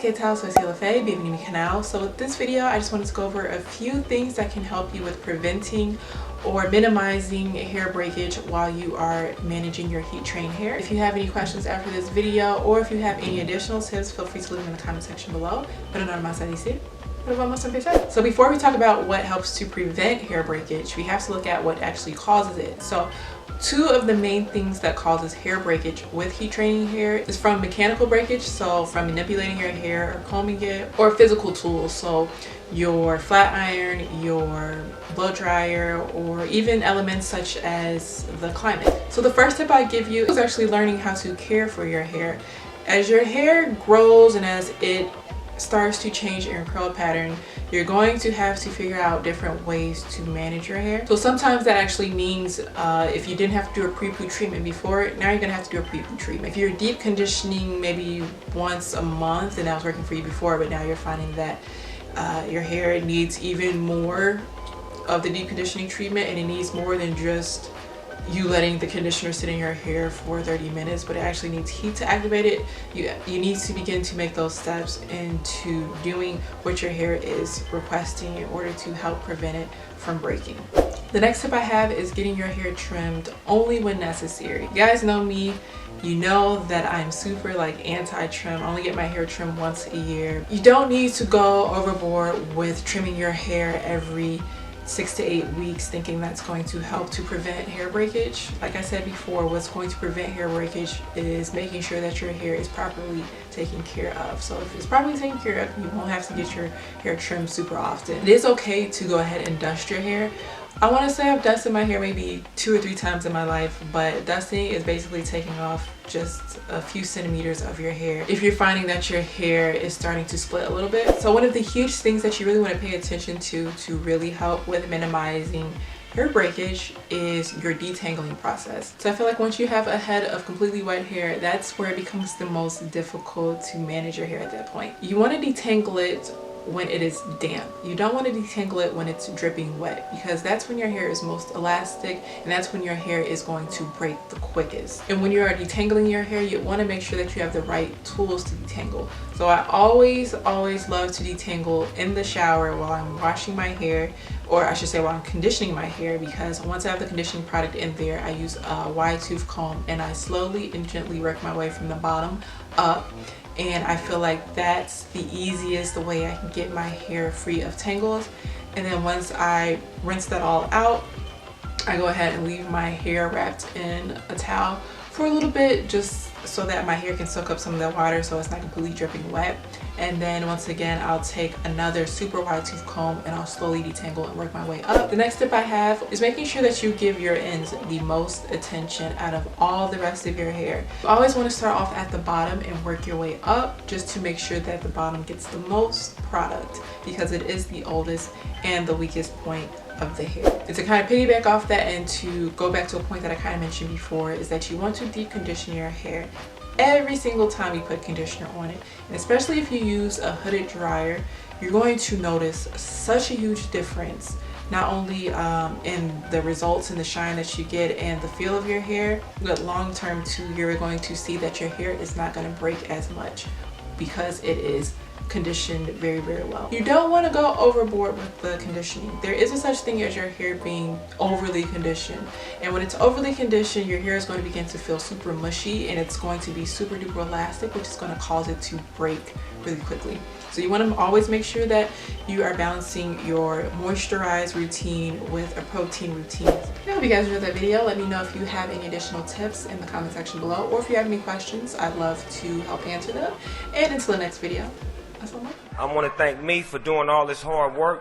que tal? Soy Ciela Fe, bienvenue à mi canal. So with this video, I just wanted to go over a few things that can help you with preventing or minimizing hair breakage while you are managing your heat trained hair. If you have any questions after this video, or if you have any additional tips, feel free to leave them in the comment section below. Pero nada más a decir. So before we talk about what helps to prevent hair breakage, we have to look at what actually causes it. So two of the main things that causes hair breakage with heat training hair is from mechanical breakage, so from manipulating your hair or combing it, or physical tools, so your flat iron, your blow dryer, or even elements such as the climate. So the first tip I give you is actually learning how to care for your hair. As your hair grows and as it starts to change in curl pattern, you're going to have to figure out different ways to manage your hair. So sometimes that actually means if you didn't have to do a pre-poo treatment before, now you're gonna have to do a pre-poo treatment. If you're deep conditioning maybe once a month and that was working for you before, but now you're finding that your hair needs even more of the deep conditioning treatment, and it needs more than just you letting the conditioner sit in your hair for 30 minutes, but it actually needs heat to activate it. You need to begin to make those steps into doing what your hair is requesting in order to help prevent it from breaking. The next tip I have is getting your hair trimmed only when necessary. You guys know me, you know that I'm super anti-trim. I only get my hair trimmed once a year. You don't need to go overboard with trimming your hair every 6 to 8 weeks thinking that's going to help to prevent hair breakage. Like I said before, what's going to prevent hair breakage is making sure that your hair is properly taken care of. So if it's properly taken care of, you won't have to get your hair trimmed super often. It is okay to go ahead and dust your hair. I want to say I've dusted my hair maybe 2 or 3 times in my life, but dusting is basically taking off just a few centimeters of your hair if you're finding that your hair is starting to split a little bit. So one of the huge things that you really want to pay attention to really help with minimizing hair breakage is your detangling process. So I feel like once you have a head of completely wet hair, that's where it becomes the most difficult to manage your hair at that point. You want to detangle it when it is damp. You don't want to detangle it when it's dripping wet, because that's when your hair is most elastic and that's when your hair is going to break the quickest. And when you are detangling your hair, you want to make sure that you have the right tools to detangle. So I always love to detangle in the shower while I'm washing my hair, or I should say while I'm conditioning my hair, because once I have the conditioning product in there, I use a wide tooth comb and I slowly and gently work my way from the bottom up. And I feel like that's the easiest way I can get my hair free of tangles. And then once I rinse that all out, I go ahead and leave my hair wrapped in a towel for a little bit, just so that my hair can soak up some of that water so it's not completely dripping wet. And then once again, I'll take another super wide tooth comb and I'll slowly detangle and work my way up. The next tip I have is making sure that you give your ends the most attention out of all the rest of your hair. You always want to start off at the bottom and work your way up, just to make sure that the bottom gets the most product, because it is the oldest and the weakest point of the hair. And to kind of piggyback off that and to go back to a point that I kind of mentioned before, is that you want to deep condition your hair every single time you put conditioner on it. And especially if you use a hooded dryer, you're going to notice such a huge difference, not only in the results and the shine that you get and the feel of your hair, but long term too, you're going to see that your hair is not going to break as much because it is conditioned very well. You don't want to go overboard with the conditioning. There is a such thing as your hair being overly conditioned, and when it's overly conditioned, your hair is going to begin to feel super mushy and it's going to be super duper elastic, which is going to cause it to break really quickly. So you want to always make sure that you are balancing your moisturized routine with a protein routine. I hope you guys enjoyed that video. Let me know if you have any additional tips in the comment section below, or if you have any questions, I'd love to help answer them. And until the next video, I want to thank me for doing all this hard work